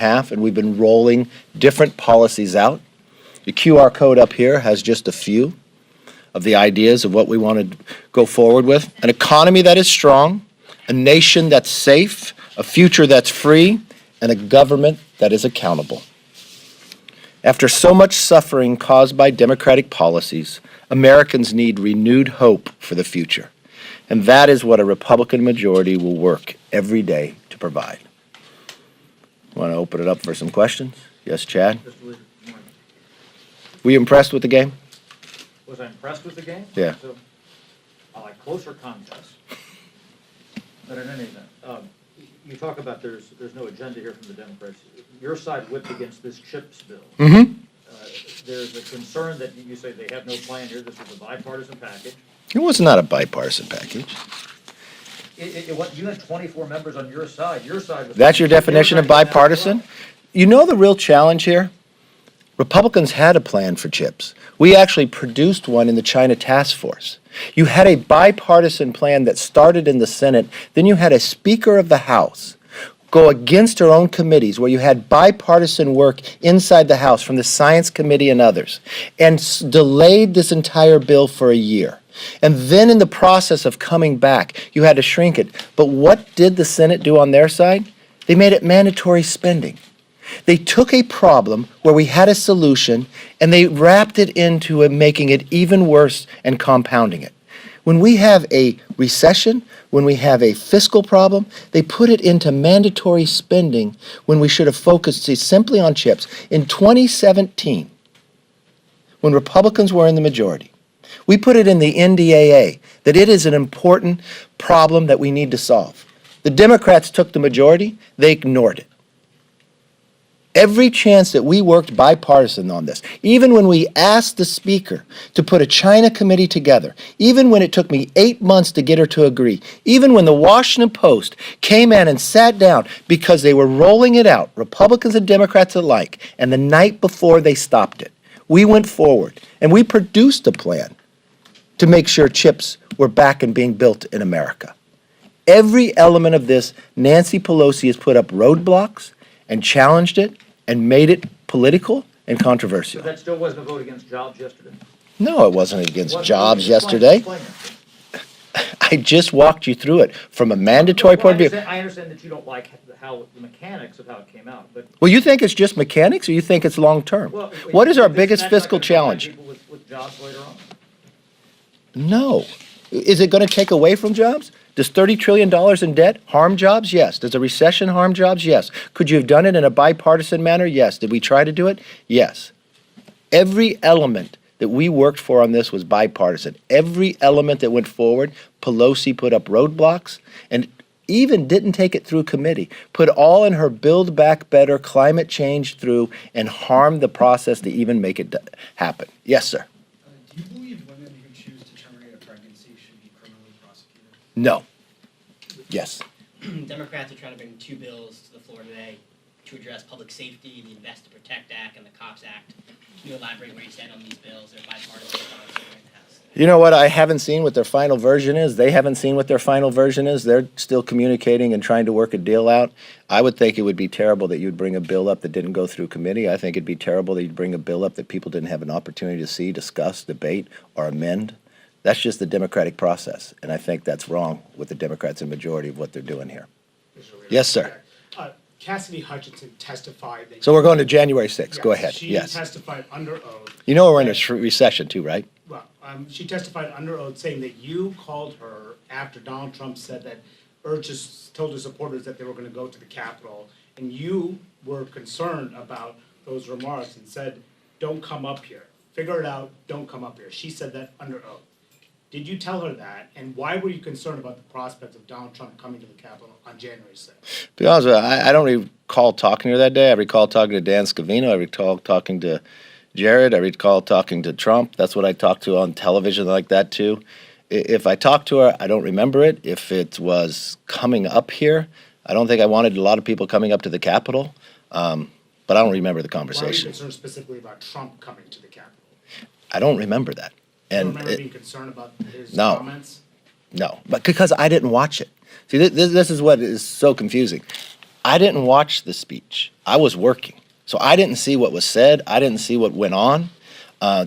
half, and we've been rolling different policies out. The QR code up here has just a few of the ideas of what we want to go forward with. An economy that is strong, a nation that's safe, a future that's free, and a government that is accountable. After so much suffering caused by Democratic policies, Americans need renewed hope for the future. And that is what a Republican majority will work every day to provide. Want to open it up for some questions? Yes, Chad? Were you impressed with the game? Was I impressed with the game? Yeah. So, I like closer contests. But in any event, you talk about there's no agenda here from the Democrats. Your side whipped against this CHIPS bill. Mm-hmm. There's a concern that you say they have no plan here. This is a bipartisan package. It was not a bipartisan package. You had 24 members on your side. Your side was. That's your definition of bipartisan? You know the real challenge here? Republicans had a plan for CHIPS. We actually produced one in the China Task Force. You had a bipartisan plan that started in the Senate. Then you had a Speaker of the House go against her own committees where you had bipartisan work inside the House from the Science Committee and others, and delayed this entire bill for a year. And then in the process of coming back, you had to shrink it. But what did the Senate do on their side? They made it mandatory spending. They took a problem where we had a solution and they wrapped it into making it even worse and compounding it. When we have a recession, when we have a fiscal problem, they put it into mandatory spending when we should have focused simply on CHIPS. In 2017, when Republicans were in the majority, we put it in the NDAA that it is an important problem that we need to solve. The Democrats took the majority, they ignored it. Every chance that we worked bipartisan on this, even when we asked the Speaker to put a China committee together, even when it took me 8 months to get her to agree, even when the Washington Post came in and sat down because they were rolling it out, Republicans and Democrats alike, and the night before they stopped it, we went forward and we produced a plan to make sure chips were back and being built in America. Every element of this, Nancy Pelosi has put up roadblocks and challenged it and made it political and controversial. So that still wasn't a vote against jobs yesterday? No, it wasn't against jobs yesterday. I just walked you through it from a mandatory point of view. I understand that you don't like how the mechanics of how it came out, but. Well, you think it's just mechanics, or you think it's long-term? Well, what is our biggest fiscal challenge? People with jobs later on? No. Is it going to take away from jobs? Does $30 trillion in debt harm jobs? Yes. Does a recession harm jobs? Yes. Could you have done it in a bipartisan manner? Yes. Did we try to do it? Yes. Every element that we worked for on this was bipartisan. Every element that went forward, Pelosi put up roadblocks and even didn't take it through committee, put all in her Build Back Better climate change through and harmed the process to even make it happen. Yes, sir. Do you believe women who choose to terminate a pregnancy should be criminally prosecuted? No. Yes. Democrats are trying to bring 2 bills to the floor today to address public safety, the Invest to Protect Act and the Cops Act. Can you elaborate where you stand on these bills? They're bipartisan in the House. You know what? I haven't seen what their final version is. They haven't seen what their final version is. They're still communicating and trying to work a deal out. I would think it would be terrible that you'd bring a bill up that didn't go through committee. I think it'd be terrible that you'd bring a bill up that people didn't have an opportunity to see, discuss, debate, or amend. That's just the democratic process, and I think that's wrong with the Democrats in majority of what they're doing here. Yes, sir. Cassidy Hutchinson testified that. So we're going to January 6th. Go ahead. She Yes. testified under oath. You know we're in a recession too, right? Well, she testified under oath saying that you called her after Donald Trump said that told his supporters that they were going to go to the Capitol, and you were concerned about those remarks and said, "Don't come up here. Figure it out. Don't come up here." She said that under oath. Did you tell her that, and why were you concerned about the prospects of Donald Trump coming to the Capitol on January 6th? To be honest with you, I don't recall talking to her that day. I recall talking to Dan Scavino. I recall talking to Jared. I recall talking to Trump. That's what I talked to on television like that too. If I talked to her, I don't remember it. If it was coming up here, I don't think I wanted a lot of people coming up to the Capitol, but I don't remember the Why were you conversation. concerned specifically about Trump coming to the Capitol? I don't remember that. Do you And remember it- being concerned about his No. comments? No, but because I didn't watch it. See, this is what is so confusing. I didn't watch the speech. I was working. So I didn't see what was said. I didn't see what went on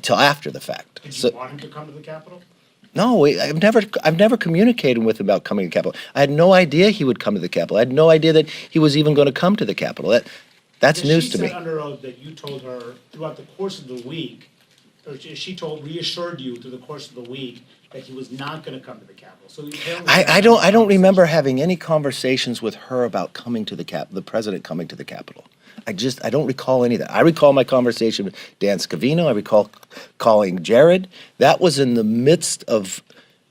till after the fact. Did So, you want him to come to the Capitol? no, I've never communicated with him about coming to the Capitol. I had no idea he would come to the Capitol. I had no idea that he was even going to come to the Capitol. That's Because news to She me. said under oath that you told her throughout the course of the week, or reassured you through the course of the week that he was not gonna come to the Capitol, so apparently. I don't remember having any conversations with her about coming to the president coming to the Capitol. I don't recall any of that. I recall my conversation with Dan Scavino. I recall calling Jared. That was in the midst of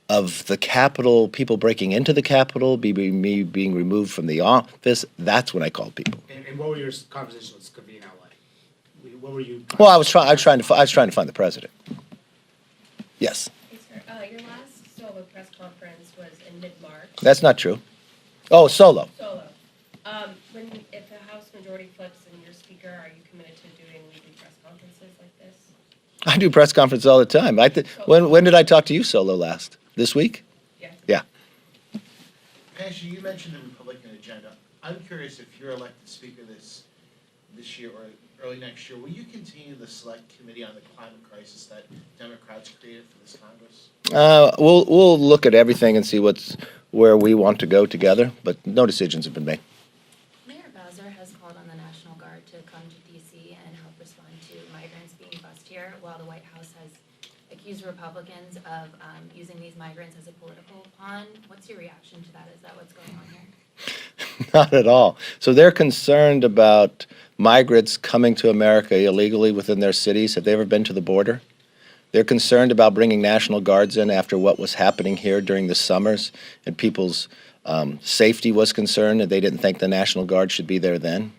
the Capitol, people breaking into the Capitol, me being removed from the office. That's when I called people. And what were your conversations with Scavino like? What were you? Well, I was trying to find the president. Yes, Hey, sir, your last solo press conference was in mid-March. that's not true. Oh, solo. Solo. If the House majority flips and you're speaker, are you committed to doing weekly press conferences like this? I do press conferences all the time. When did I talk to you solo last? This week? Yeah. Yeah. Pasha, you mentioned the Republican agenda. I'm curious if you're elected speaker this year or early next year, will you continue the select committee on the climate crisis that Democrats created for this Congress? We'll look at everything and see where we want to go together, but no decisions have been made. Mayor Bowser has called on the National Guard to come to D.C. and help respond to migrants being bused here, while the White House has accused Republicans of using these migrants as a political pawn. What's your reaction to that? Is that what's going on here? Not at all. So they're concerned about migrants coming to America illegally within their cities. Have they ever been to the border? They're concerned about bringing National Guards in after what was happening here during the summers, and people's safety was concerned, and they didn't think the National Guard should be there then.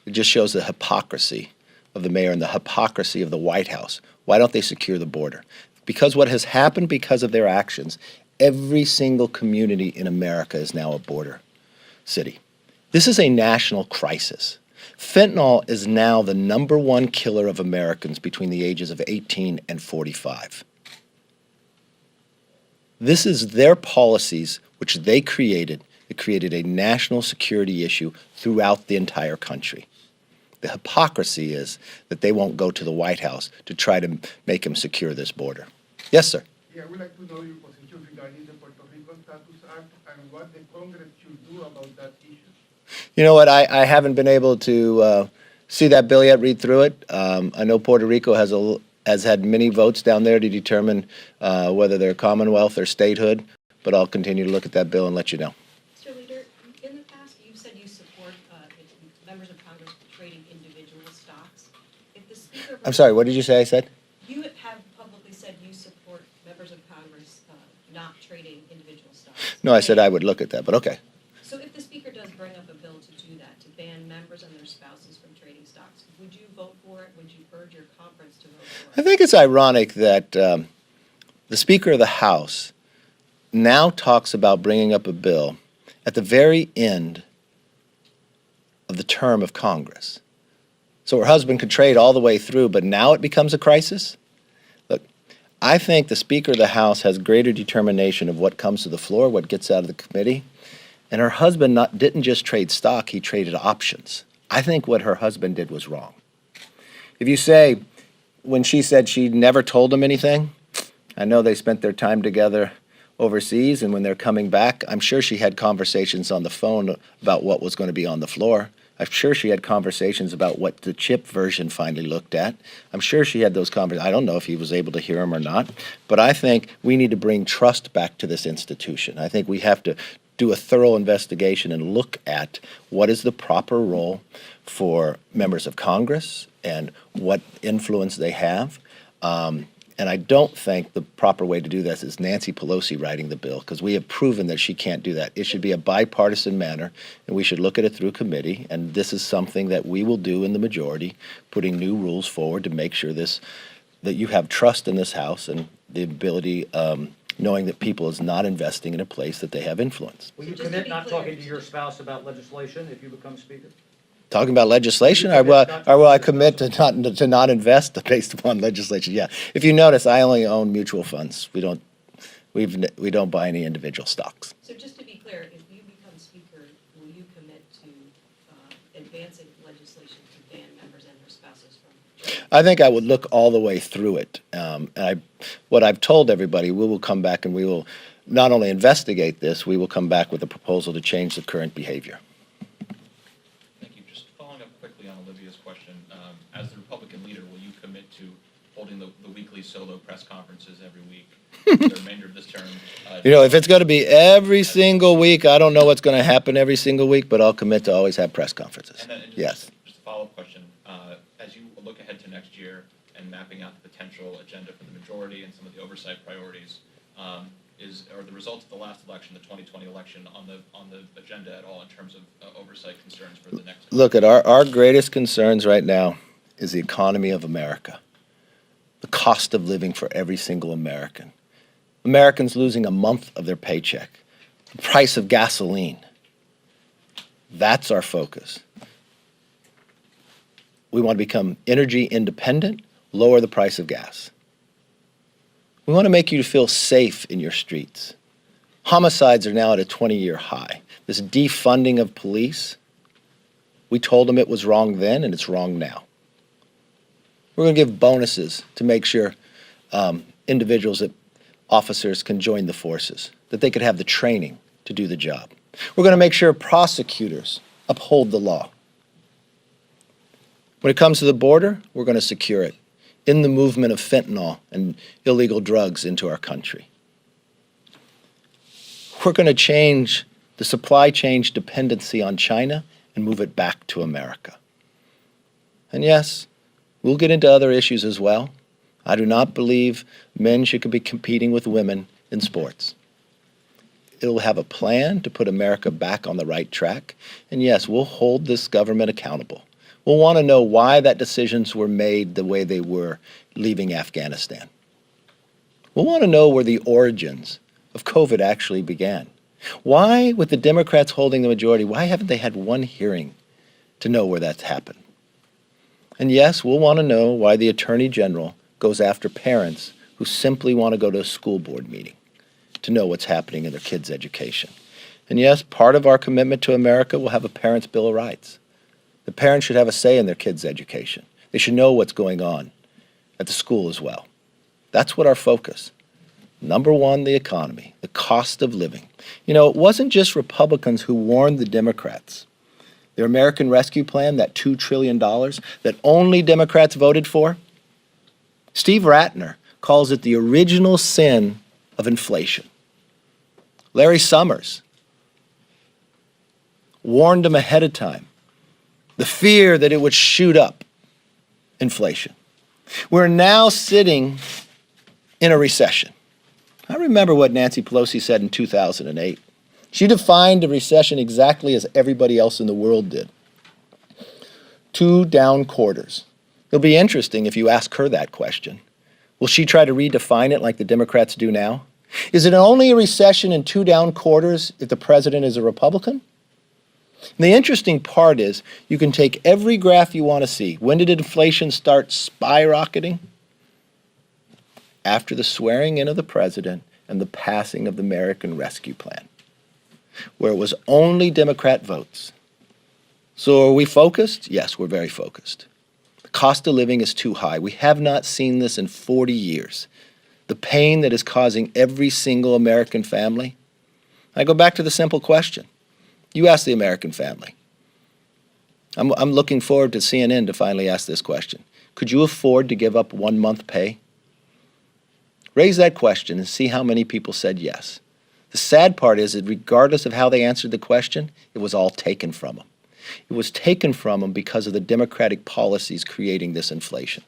It just shows the hypocrisy of the mayor and the hypocrisy of the White House. Why don't they secure the border? Because what has happened because of their actions, every single community in America is now a border city. This is a national crisis. Fentanyl is now the #1 killer of Americans between the ages of 18 and 45. This is their policies, which they created. It created a national security issue throughout the entire country. The hypocrisy is that they won't go to the White House to try to make him secure this border. Yes, sir. Yeah, I would like to know your position regarding the Puerto Rico Status Act and what the Congress should do about that issue. You know what? I haven't been able to see that bill yet, read through it. I know Puerto Rico has had many votes down there to determine whether they're Commonwealth or statehood, but I'll continue to look at that bill and let you know. Mr. Leader, in the past, you've said you support members of Congress trading individual stocks. If the Speaker... I'm sorry, what did you say I said? You have publicly said you support members of Congress not trading individual stocks. No, I said I would look at that, but okay. So if the Speaker does bring up a bill to do that, to ban members and their spouses from trading stocks, would you vote for it? Would you urge your conference to vote for I it? think it's ironic that the Speaker of the House now talks about bringing up a bill at the very end of the term of Congress. So her husband could trade all the way through, but now it becomes a crisis? Look, I think the Speaker of the House has greater determination of what comes to the floor, what gets out of the committee. And her husband didn't just trade stock, he traded options. I think what her husband did was wrong. If you say, when she said she never told him anything, I know they spent their time together overseas, and when they're coming back, I'm sure she had conversations on the phone about what was going to be on the floor. I'm sure she had conversations about what the chip version finally looked at. I'm sure she had those conversations. I don't know if he was able to hear them or not, but I think we need to bring trust back to this institution. I think we have to do a thorough investigation and look at what is the proper role for members of Congress and what influence they have. And I don't think the proper way to do this is Nancy Pelosi writing the bill, because we have proven that she can't do that. It should be a bipartisan manner, and we should look at it through committee. And this is something that we will do in the majority, putting new rules forward to make sure that you have trust in this House and the ability, knowing that people is not investing in a place that they have influence. Will you So just to commit be not clear- talking to your spouse about legislation if you become speaker? Talking about legislation, or will I commit to not invest based upon legislation? Yeah. If you notice, I only own mutual funds. We don't buy any individual stocks. So just to be clear, if you become Speaker, will you commit to I think I would look all the way through it. What I've told everybody, we will come back and we will not only investigate this, we will come back with a proposal to change the current behavior. Thank you. Just following up quickly on Olivia's question, as the Republican leader, will you commit to holding the weekly solo press conferences every week for the remainder of this term? You know, if it's going to be every single week, I don't know what's going to happen every single week, but I'll commit to always have press conferences. And then Yes. Just a follow-up question. As you look ahead to next year and mapping out the potential agenda for the majority and some of the oversight priorities, are the results of the last election, the 2020 election, on the agenda at all in terms of oversight concerns for the next? Look, at our greatest concerns right now is the economy of America, the cost of living for every single American. Americans losing a month of their paycheck, the price of gasoline. That's our focus. We want to become energy independent, lower the price of gas. We want to make you feel safe in your streets. Homicides are now at a 20-year high. This defunding of police, we told them it was wrong then and it's wrong now. We're going to give bonuses to make sure individuals, officers can join the forces, that they could have the training to do the job. We're going to make sure prosecutors uphold the law. When it comes to the border, we're going to secure it in the movement of fentanyl and illegal drugs into our country. We're going to change the supply chain dependency on China and move it back to America. And yes, we'll get into other issues as well. I do not believe men should be competing with women in sports. It'll have a plan to put America back on the right track. And yes, we'll hold this government accountable. We'll want to know why that decisions were made the way they were leaving Afghanistan. We'll want to know where the origins of COVID actually began. Why, with the Democrats holding the majority, why haven't they had one hearing to know where that's happened? And yes, we'll want to know why the Attorney General goes after parents who simply want to go to a school board meeting to know what's happening in their kids' education. And yes, part of our commitment to America will have a Parents' Bill of Rights. The parents should have a say in their kids' education. They should know what's going on at the school as well. That's what our focus. Number one, the economy, the cost of living. You know, it wasn't just Republicans who warned the Democrats. Their American Rescue Plan, that $2 trillion that only Democrats voted for, Steve Ratner calls it the original sin of inflation. Larry Summers warned them ahead of time. The fear that it would shoot up inflation. We're now sitting in a recession. I remember what Nancy Pelosi said in 2008. She defined a recession exactly as everybody else in the world did. 2 down quarters. It'll be interesting if you ask her that question. Will she try to redefine it like the Democrats do now? Is it only a recession in 2 down quarters if the president is a Republican? And the interesting part is you can take every graph you want to see. When did inflation start skyrocketing? After the swearing in of the president and the passing of the American Rescue Plan, where it was only Democrat votes. So are we focused? Yes, we're very focused. The cost of living is too high. We have not seen this in 40 years. The pain that is causing every single American family. I go back to the simple question. You ask the American family. I'm looking forward to CNN to finally ask this question. Could you afford to give up 1 month pay? Raise that question and see how many people said yes. The sad part is that regardless of how they answered the question, it was all taken from them. It was taken from them because of the Democratic policies creating this inflation.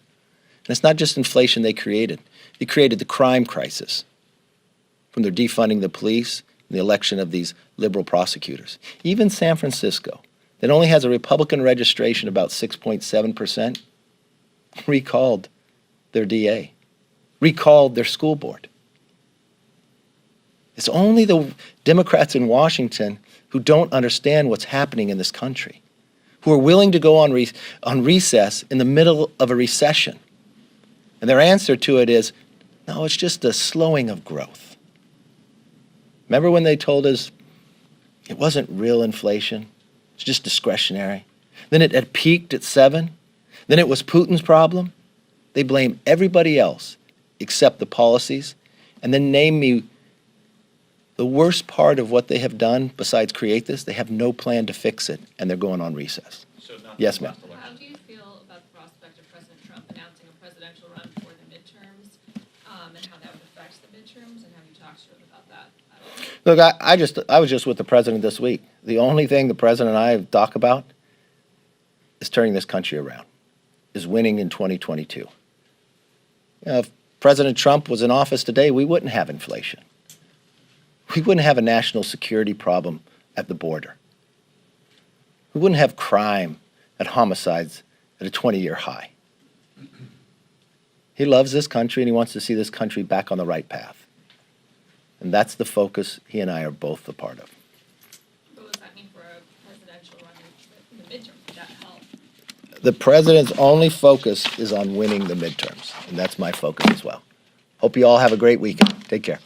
And it's not just inflation they created. They created the crime crisis from their defunding the police and the election of these liberal prosecutors. Even San Francisco, that only has a Republican registration about 6.7%, recalled their DA, recalled their school board. It's only the Democrats in Washington who don't understand what's happening in this country, who are willing to go on recess in the middle of a recession. And their answer to it is, no, it's just a slowing of growth. Remember when they told us it wasn't real inflation, it's just discretionary? Then it had peaked at 7. Then it was Putin's problem. They blame everybody else except the policies, and then name me the worst part of what they have done besides create this. They have no plan to fix it, and they're going on recess. So not Yes, the ma'am. last election. How do you feel about the prospect of President Trump announcing a presidential run for the midterms, and how that would affect the midterms, and have you talked to him about that at all? Look, I was just with the president this week. The only thing the president and I talk about is turning this country around, is winning in 2022. You know, if President Trump was in office today, we wouldn't have inflation. We wouldn't have a national security problem at the border. We wouldn't have crime and homicides at a 20-year high. He loves this country and he wants to see this country back on the right path. And that's the focus he and I are both a part of. What does that mean for a presidential run in the midterms? Would that help? The president's only focus is on winning the midterms, and that's my focus as well. Hope you all have a great weekend. Take care.